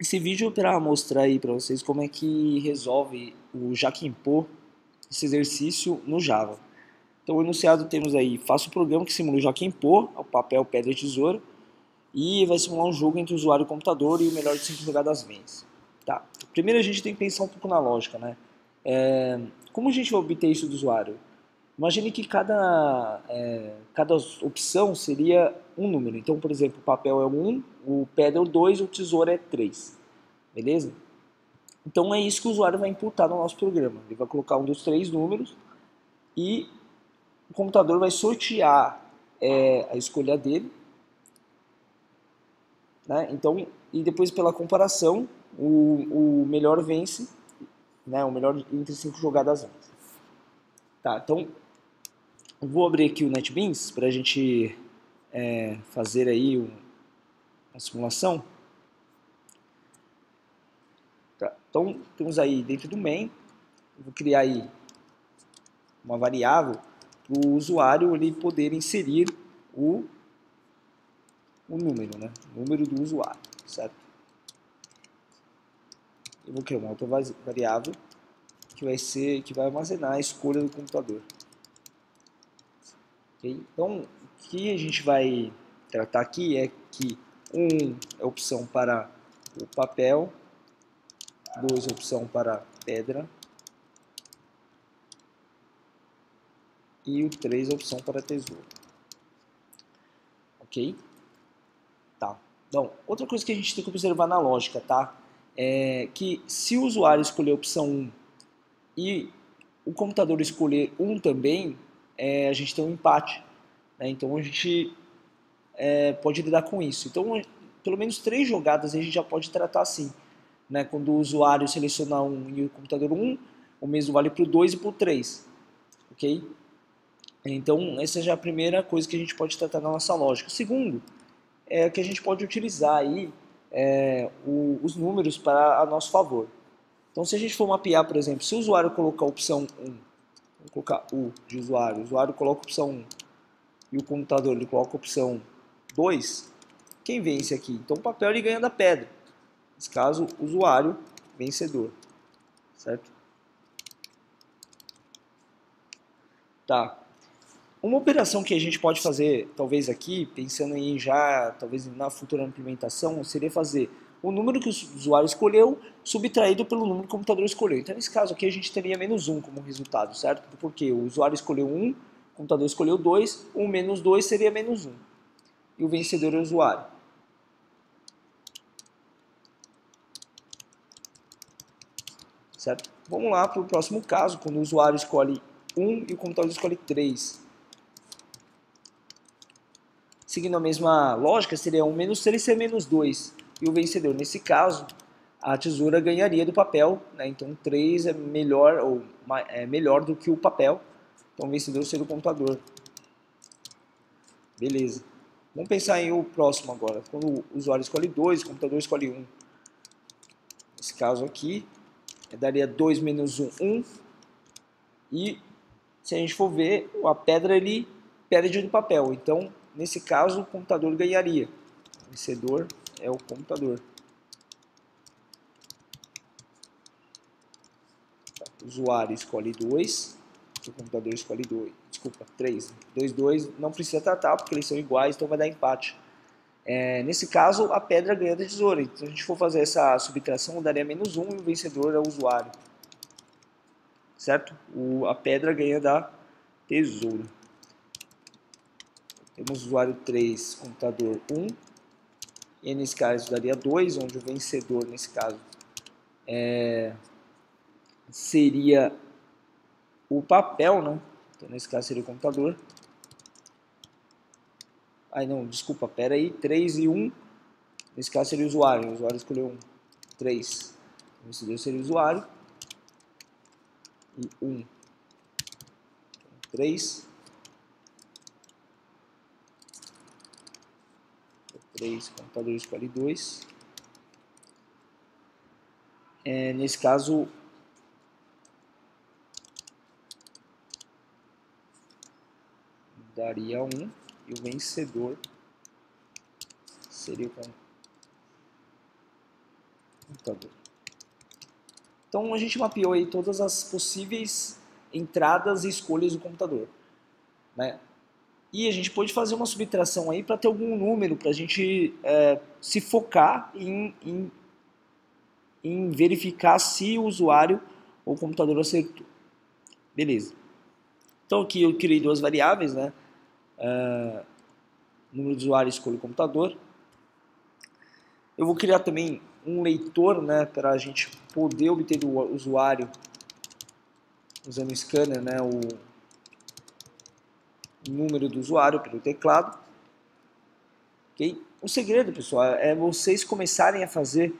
Esse vídeo é para mostrar aí para vocês como é que resolve o já que impor esse exercício no Java. Então, o enunciado temos aí, faça o programa que simula o já que impor, o papel, pedra e tesoura, e vai simular um jogo entre o usuário e o computador e o melhor de 5 jogadas vence. Tá. Primeiro a gente tem que pensar um pouco na lógica, né? Como a gente vai obter isso do usuário? Imagine que cada opção seria um número. Então, por exemplo, o papel é 1, o pedra é o 2, o tesouro é 3. Beleza? Então é isso que o usuário vai imputar no nosso programa. Ele vai colocar um dos três números e o computador vai sortear a escolha dele. Né? Então, e depois pela comparação, o melhor vence, né? O melhor entre 5 jogadas vence. Tá, então eu vou abrir aqui o NetBeans para a gente fazer aí uma simulação. Tá, então temos aí dentro do main, eu vou criar aí uma variável para o usuário ele poder inserir o número, né? O número do usuário, certo? Eu vou criar uma outra variável que vai armazenar a escolha do computador. Okay? Então, o que a gente vai tratar aqui é que 1 é opção para o papel, 2 é opção para pedra e o 3 é opção para tesouro. Ok? Tá. Bom, outra coisa que a gente tem que observar na lógica, tá? É que se o usuário escolher a opção 1 e o computador escolher 1 também, a gente tem um empate. Né? Então a gente pode lidar com isso. Então, pelo menos 3 jogadas a gente já pode tratar assim. Né? Quando o usuário selecionar 1 e o computador 1, o mesmo vale para o 2 e para o 3. Ok? Então, essa já é a primeira coisa que a gente pode tratar na nossa lógica. Segundo, é que a gente pode utilizar aí os números para a nosso favor. Então, se a gente for mapear, por exemplo, se o usuário colocar a opção 1, vou colocar U de usuário, o usuário coloca a opção 1 e o computador ele coloca a opção 2, quem vence aqui? Então, o papel ele ganha da pedra. Nesse caso, usuário vencedor, certo? Tá. Uma operação que a gente pode fazer, talvez aqui, pensando em já, talvez na futura implementação, seria fazer o número que o usuário escolheu subtraído pelo número que o computador escolheu. Então, nesse caso aqui, a gente teria menos 1 como resultado, certo? Porque o usuário escolheu 1, o computador escolheu 2, 1 menos 2 seria menos 1. E o vencedor é o usuário. Certo? Vamos lá para o próximo caso, quando o usuário escolhe 1 e o computador escolhe 3. Seguindo a mesma lógica, seria 1 menos 3 ser menos 2. E o vencedor, nesse caso, a tesoura ganharia do papel. Né? Então 3 é melhor, melhor do que o papel. Então o vencedor seria o computador. Beleza. Vamos pensar em o próximo agora. Quando o usuário escolhe 2, o computador escolhe 1. Nesse caso aqui, daria 2 menos 1, 1. E se a gente for ver, a pedra ele perde do papel. Então, nesse caso, o computador ganharia. O vencedor é o computador. O usuário escolhe 2, o computador escolhe 2. Desculpa, 3. 2, 2 não precisa tratar porque eles são iguais, então vai dar empate. Nesse caso, a pedra ganha da tesoura. Então, se a gente for fazer essa subtração, daria menos 1 e o vencedor é o usuário. Certo? A pedra ganha da tesoura. Temos usuário 3, computador 1. E nesse caso daria 2, onde o vencedor, nesse caso, seria o papel, né? Então, nesse caso, seria o computador. Ai, não, desculpa, pera aí. 3 e 1. Nesse caso, seria o usuário. O usuário escolheu 1. 3. O vencedor seria o usuário. E 1. Então, 3. 3, o computador escolhe 2. Nesse caso, daria 1. E o vencedor seria o computador. Então a gente mapeou aí todas as possíveis entradas e escolhas do computador, né? E a gente pode fazer uma subtração aí para ter algum número, para a gente se focar em verificar se o usuário ou o computador acertou. Beleza. Então aqui eu criei duas variáveis, né? Número de usuário e escolha o computador. Eu vou criar também um leitor, né, para a gente poder obter do usuário, usando o scanner, né, o número do usuário pelo teclado. Okay? O segredo, pessoal, é vocês começarem a fazer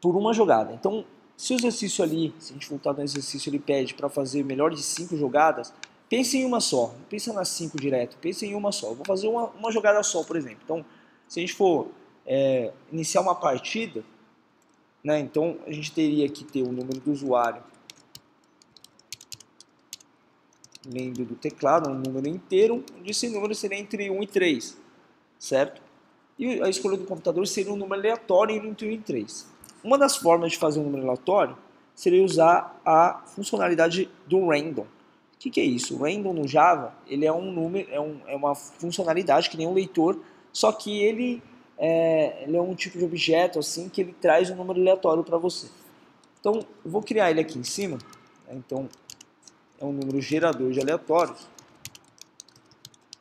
por uma jogada. Então, se o exercício ali, se a gente voltar no exercício, ele pede para fazer melhor de 5 jogadas, pense em uma só, não pensa nas 5 direto, pense em uma só. Eu vou fazer uma jogada só, por exemplo. Então, se a gente for iniciar uma partida, né, então a gente teria que ter o número do usuário lendo do teclado, um número inteiro, onde esse número seria entre 1 e 3, certo? E a escolha do computador seria um número aleatório entre 1 e 3. Uma das formas de fazer um número aleatório seria usar a funcionalidade do random. O que é isso? O random no Java, ele é um número, é uma funcionalidade que nem um leitor, só que ele é um tipo de objeto assim que ele traz um número aleatório para você. Então, eu vou criar ele aqui em cima. Então, é um número gerador de aleatórios.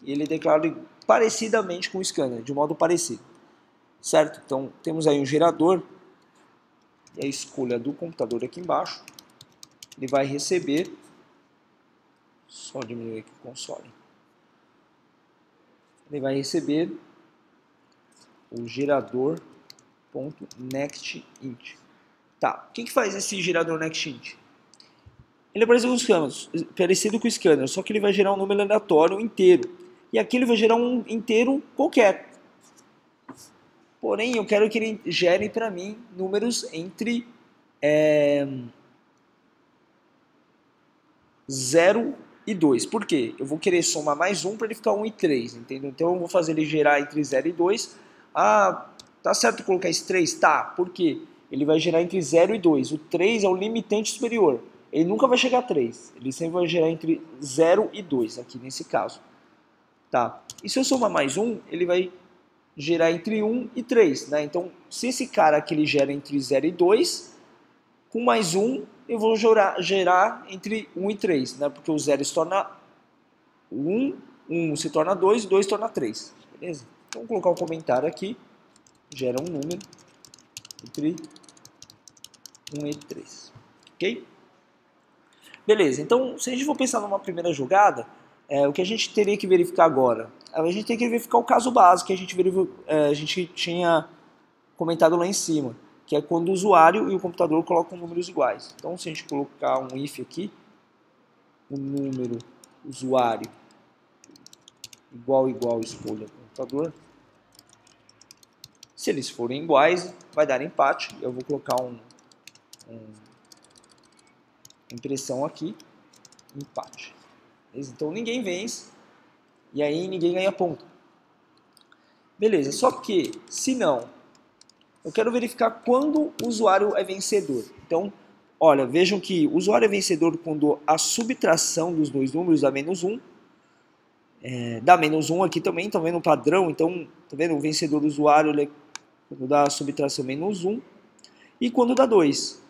E ele é declarado parecidamente com o scanner, de modo parecido. Certo? Então, temos aí um gerador. E a escolha do computador aqui embaixo. Ele vai receber... Só diminuir aqui o console. Ele vai receber o gerador.nextInt. Tá, o que faz esse gerador nextInt? Ele é parecido com o scanner, só que ele vai gerar um número aleatório inteiro. E aqui ele vai gerar um inteiro qualquer. Porém, eu quero que ele gere para mim números entre 0 e 2. Por quê? Eu vou querer somar mais 1 para ele ficar 1 e 3, entendeu? Então eu vou fazer ele gerar entre 0 e 2. Ah, tá certo colocar esse 3? Tá, por quê? Ele vai gerar entre 0 e 2. O 3 é o limitante superior. Ele nunca vai chegar a 3. Ele sempre vai gerar entre 0 e 2, aqui nesse caso. Tá. E se eu somar mais 1, ele vai gerar entre 1 e 3. Né? Então, se esse cara aqui ele gera entre 0 e 2, com mais 1, eu vou gerar entre 1 e 3. Né? Porque o 0 se torna 1, 1 se torna 2 e 2 se torna 3. Beleza? Então, vou colocar um comentário aqui. Gera um número entre 1 e 3. Ok? Beleza, então se a gente for pensar numa primeira jogada, o que a gente teria que verificar agora? A gente tem que verificar o caso básico que a gente tinha comentado lá em cima, que é quando o usuário e o computador colocam números iguais. Então se a gente colocar um if aqui, o número usuário igual escolha computador, se eles forem iguais, vai dar empate. Eu vou colocar impressão aqui, empate. Então ninguém vence e aí ninguém ganha ponto. Beleza, só que se não, eu quero verificar quando o usuário é vencedor. Então, olha, vejam que o usuário é vencedor quando a subtração dos dois números dá menos 1. Dá menos 1 aqui também, estão vendo o padrão? Então, tá vendo? O vencedor do usuário ele é quando dá a subtração menos 1 e quando dá 2.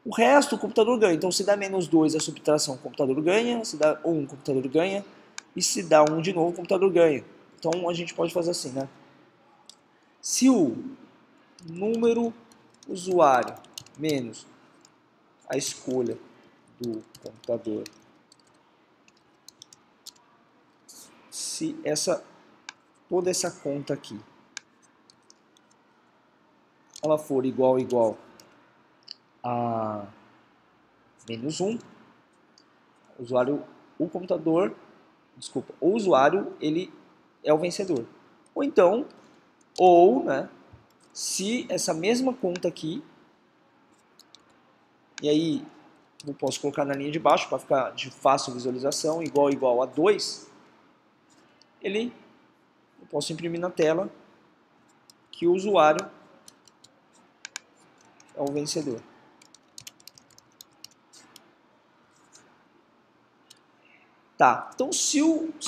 O resto o computador ganha. Então se dá menos 2 a subtração o computador ganha, se dá 1 o computador ganha e se dá 1 de novo o computador ganha. Então a gente pode fazer assim, né? Se o número usuário menos a escolha do computador, se toda essa conta aqui ela for igual a menos 1, o usuário ele é o vencedor. Ou então, né, se essa mesma conta aqui, e aí eu posso colocar na linha de baixo para ficar de fácil visualização, igual a 2, eu posso imprimir na tela que o usuário é o vencedor. Tá, então se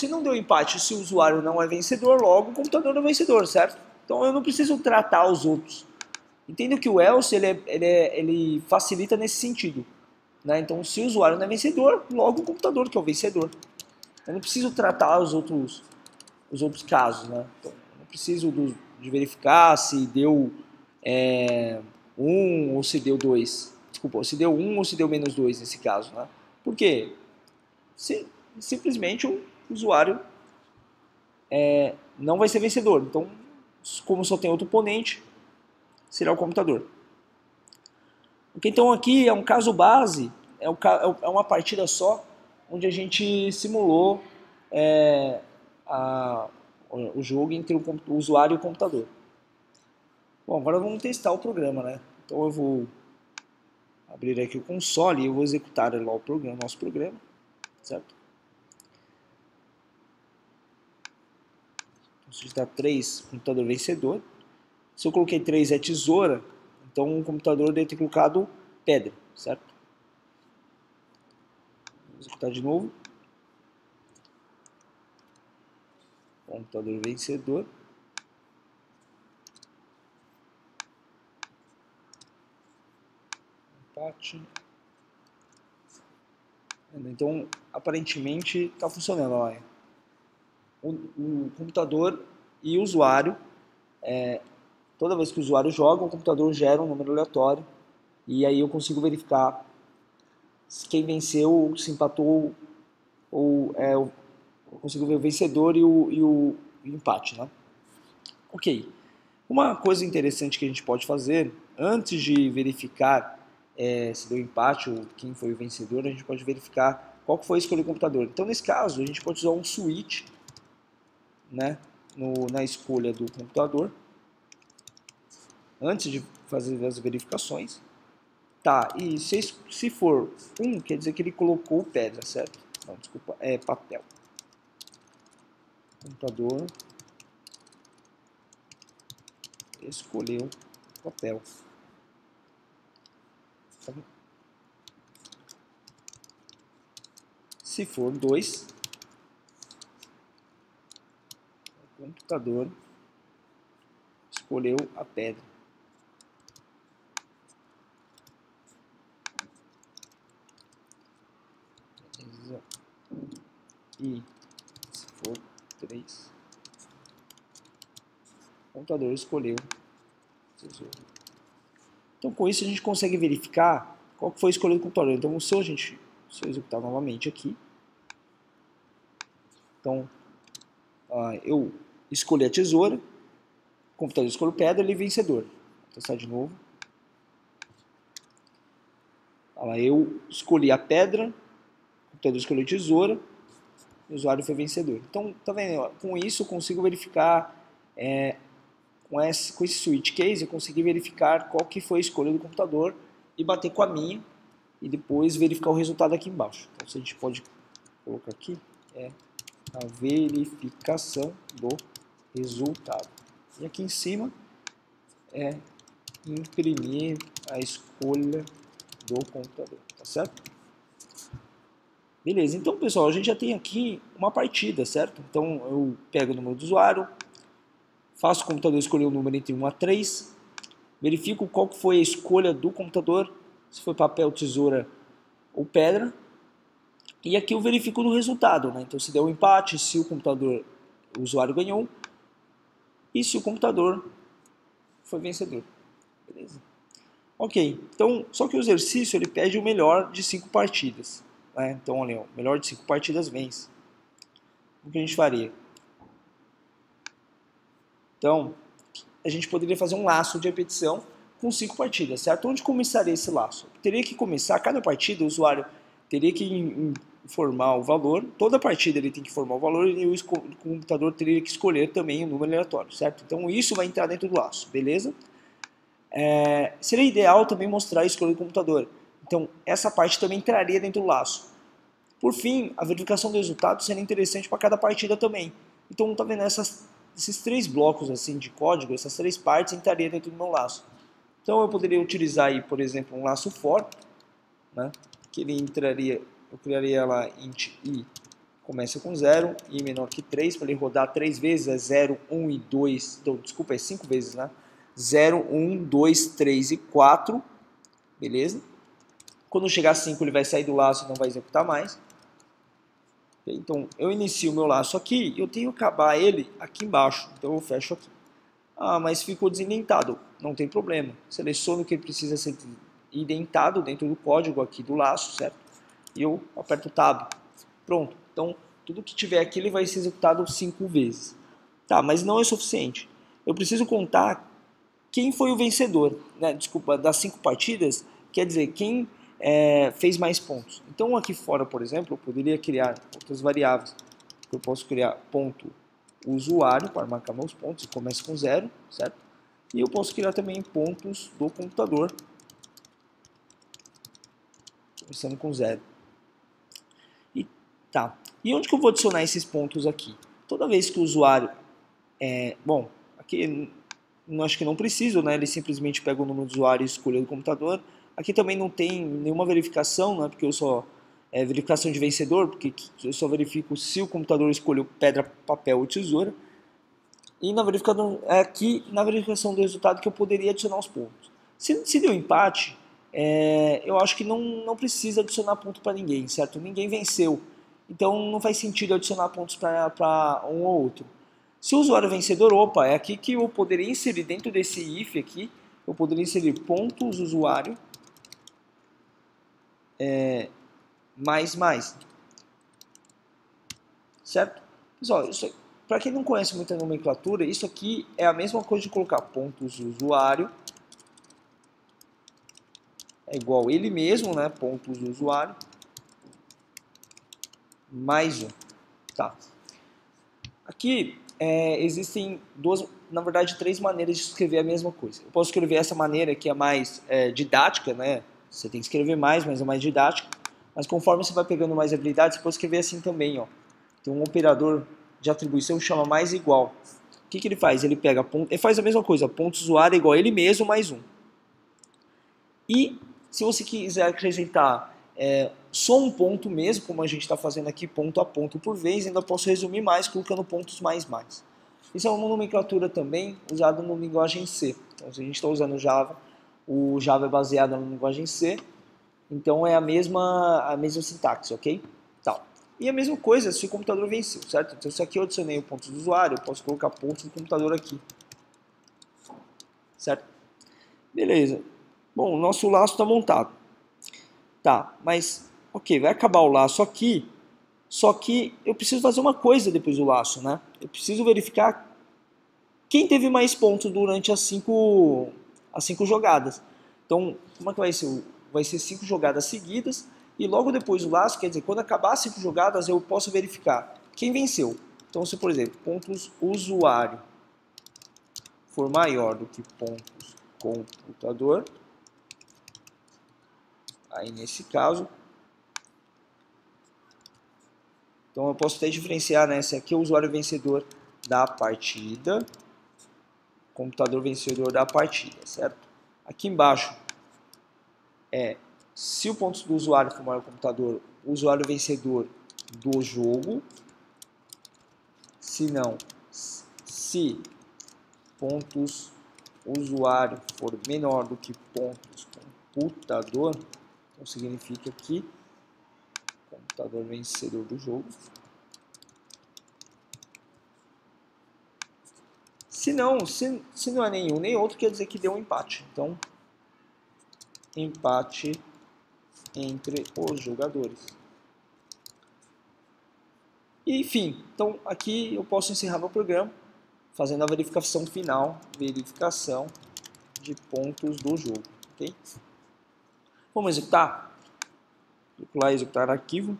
não deu empate, se o usuário não é vencedor, logo o computador não é vencedor, certo? Então eu não preciso tratar os outros. Entendo que o else ele facilita nesse sentido. Né? Então se o usuário não é vencedor, logo o computador que é o vencedor. Eu não preciso tratar os outros casos. Né? Então, eu não preciso de verificar se deu 1 ou se deu 2. Desculpa, se deu 1 ou se deu menos 2 nesse caso. Né? Por quê? Simplesmente o usuário não vai ser vencedor. Então, como só tem outro oponente, será o computador. Okay, então aqui é um caso base, é uma partida só, onde a gente simulou o jogo entre o usuário e o computador. Bom, agora vamos testar o programa, né? Então eu vou abrir aqui o console e eu vou executar lá o nosso programa, certo? Se digitar 3, computador vencedor. Se eu coloquei 3 é tesoura, então o computador deve ter colocado pedra, certo? Vou executar de novo. Computador vencedor. Empate. Então, aparentemente, está funcionando. Ó. O computador e o usuário, toda vez que o usuário joga, o computador gera um número aleatório e aí eu consigo verificar quem venceu, se empatou, ou eu consigo ver o vencedor e o empate. Né? Ok. Uma coisa interessante que a gente pode fazer, antes de verificar se deu empate ou quem foi o vencedor, a gente pode verificar qual foi a escolha do computador. Então, nesse caso, a gente pode usar um switch, né, na escolha do computador, antes de fazer as verificações. Tá, e se for 1, quer dizer que ele colocou pedra, certo? Não, desculpa, é papel. Computador escolheu papel. Se for 2, o computador escolheu a pedra. E se for 3, o computador escolheu tesouro. Então com isso a gente consegue verificar qual foi a escolha do computador. Então se eu executar novamente aqui, então eu escolhi a tesoura, o computador escolheu pedra, ele é vencedor. Vou testar de novo. Eu escolhi a pedra, o computador escolheu a tesoura, o usuário foi vencedor. Então, tá vendo? Com isso eu consigo verificar, com esse switch case, eu consegui verificar qual que foi a escolha do computador e bater com a minha e depois verificar o resultado aqui embaixo. Então, a gente pode colocar aqui, a verificação do resultado. E aqui em cima é imprimir a escolha do computador, tá certo? Beleza, então pessoal, a gente já tem aqui uma partida, certo? Então eu pego o número do usuário, faço o computador escolher o número entre 1 a 3, verifico qual foi a escolha do computador, se foi papel, tesoura ou pedra, e aqui eu verifico no resultado, né? Então se deu um empate, se o usuário ganhou, e se o computador foi vencedor. Beleza? Ok, então, só que o exercício ele pede o melhor de 5 partidas. Né? Então, olha, o melhor de 5 partidas vence. O que a gente faria? Então, a gente poderia fazer um laço de repetição com 5 partidas, certo? Onde começaria esse laço? Teria que começar, cada partida o usuário teria que informar o valor, toda partida ele tem que informar o valor e o computador teria que escolher também o número aleatório, certo? Então isso vai entrar dentro do laço, beleza? Seria ideal também mostrar a escolha do computador. Então essa parte também entraria dentro do laço. Por fim, a verificação do resultado seria interessante para cada partida também. Então tá vendo, esses 3 blocos assim de código, essas 3 partes entraria dentro do meu laço. Então eu poderia utilizar aí, por exemplo, um laço for, né, que ele entraria, eu criaria lá int i começa com 0, i menor que 3, para ele rodar 3 vezes, é 0, 1 e 2, então, desculpa, é 5 vezes, né? 0, 1, 2, 3 e 4, beleza? Quando chegar a 5 ele vai sair do laço e não vai executar mais. Então eu inicio o meu laço aqui e eu tenho que acabar ele aqui embaixo, então eu fecho aqui. Ah, mas ficou desindentado, não tem problema. Seleciono o que precisa ser indentado dentro do código aqui do laço, certo? E eu aperto Tab. Pronto. Então, tudo que tiver aqui ele vai ser executado 5 vezes. Tá, mas não é suficiente. Eu preciso contar quem foi o vencedor, né? Desculpa, das 5 partidas, quer dizer, quem fez mais pontos. Então, aqui fora, por exemplo, eu poderia criar outras variáveis. Eu posso criar ponto usuário para marcar meus pontos, começa com 0, certo? E eu posso criar também pontos do computador, começando com 0. E tá. E onde que eu vou adicionar esses pontos aqui? Toda vez que o usuário bom, aqui acho que não preciso, né? Ele simplesmente pega o número do usuário e escolhe o computador. Aqui também não tem nenhuma verificação, né? Porque eu só verificação de vencedor, porque eu só verifico se o computador escolheu pedra, papel ou tesoura. E na verificação, aqui na verificação do resultado que eu poderia adicionar os pontos. Se deu empate, eu acho que não precisa adicionar ponto para ninguém, certo? Ninguém venceu. Então não faz sentido adicionar pontos para um ou outro. Se o usuário é vencedor, opa, é aqui que eu poderia inserir dentro desse if aqui, eu poderia inserir pontos usuário mais, certo? Pessoal, para quem não conhece muita nomenclatura, isso aqui é a mesma coisa de colocar pontos usuário é igual ele mesmo, né? Pontos usuário mais um, tá? Aqui existem na verdade, 3 maneiras de escrever a mesma coisa. Eu posso escrever essa maneira que é mais didática, né? Você tem que escrever mais, mas é mais didática. Mas conforme você vai pegando mais habilidades, você pode escrever assim também, ó. Tem um operador de atribuição que chama mais igual. O que ele faz? Ele pega ele faz a mesma coisa, ponto usuário é igual a ele mesmo mais um. E se você quiser acrescentar só um ponto mesmo, como a gente está fazendo aqui, ponto a ponto por vez, ainda posso resumir mais colocando pontos mais. Isso é uma nomenclatura também usada na linguagem C. Então, se a gente está usando Java, o Java é baseado na linguagem C, então é a mesma sintaxe, ok? Tá. E a mesma coisa se o computador venceu, certo? Então, se aqui eu adicionei o ponto do usuário, eu posso colocar pontos do computador aqui, certo? Beleza. Bom, o nosso laço está montado. Tá, mas, ok, vai acabar o laço aqui, só que eu preciso fazer uma coisa depois do laço, né? Eu preciso verificar quem teve mais pontos durante as 5 jogadas. Então, como é que vai ser? Vai ser 5 jogadas seguidas e logo depois do laço, quer dizer, quando acabar as 5 jogadas, eu posso verificar quem venceu. Então, se por exemplo, pontos usuário for maior do que pontos computador, aí nesse caso, então eu posso até diferenciar, né? Se aqui é o usuário vencedor da partida, computador vencedor da partida, certo? Aqui embaixo se o ponto do usuário for maior que o computador, o usuário vencedor do jogo. Se não, se pontos usuário for menor do que pontos computador, então significa que computador vencedor do jogo. Se não é nenhum nem outro, quer dizer que deu um empate. Então, empate entre os jogadores. E, enfim, então aqui eu posso encerrar meu programa fazendo a verificação final, verificação de pontos do jogo, ok? Vamos executar. Clico lá, executar arquivo.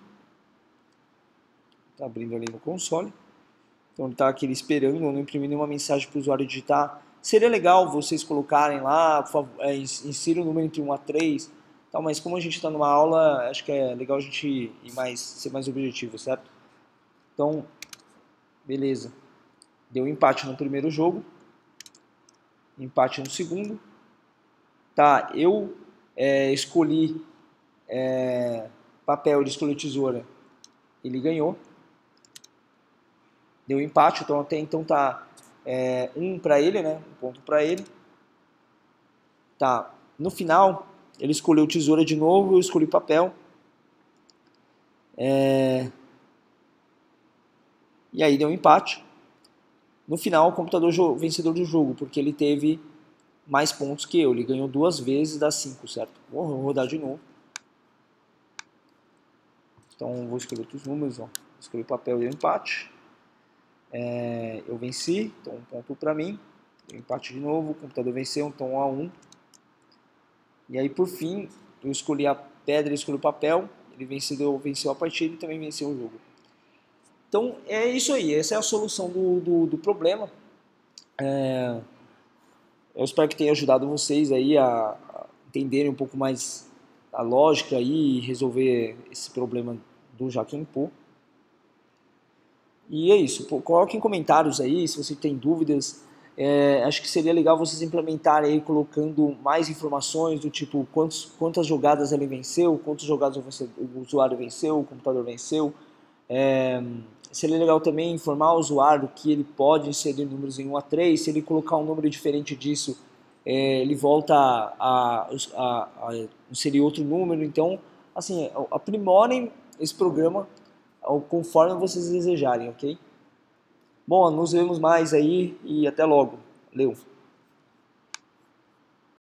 Está abrindo ali no console. Então ele está aqui esperando, não imprimindo nenhuma mensagem para o usuário digitar. Seria legal vocês colocarem lá, por favor, insira o número entre 1 a 3, tal, mas como a gente está numa aula, acho que é legal a gente ser mais objetivo, certo? Então, beleza. Deu empate no primeiro jogo, empate no segundo. Tá, eu escolhi papel, ele escolheu tesoura, ele ganhou. Deu empate, então até então tá um para ele, né? Um ponto para ele. Tá, no final ele escolheu tesoura de novo, eu escolhi papel. E aí deu um empate. No final o computador vencedor do jogo, porque ele teve mais pontos que eu. Ele ganhou 2 vezes das 5, certo? Vou rodar de novo. Então vou escolher outros números. Ó. Escolhi papel e deu empate. Eu venci, então um ponto para mim. Deu empate de novo, o computador venceu, então 1 a 1. E aí por fim eu escolhi a pedra, ele escolheu o papel. Ele venceu a partida e também venceu o jogo. Então é isso aí, essa é a solução do problema. Eu espero que tenha ajudado vocês aí a entenderem um pouco mais a lógica aí e resolver esse problema do Joaquim Pô. E é isso, coloquem em comentários aí se você tem dúvidas. Acho que seria legal vocês implementarem aí colocando mais informações do tipo quantas jogadas ele venceu, quantas jogadas o usuário venceu, o computador venceu. Seria legal também informar o usuário que ele pode inserir números em 1 a 3, se ele colocar um número diferente disso, ele volta a inserir outro número. Então, assim, aprimorem esse programa conforme vocês desejarem, ok? Bom, nos vemos mais aí e até logo. Valeu!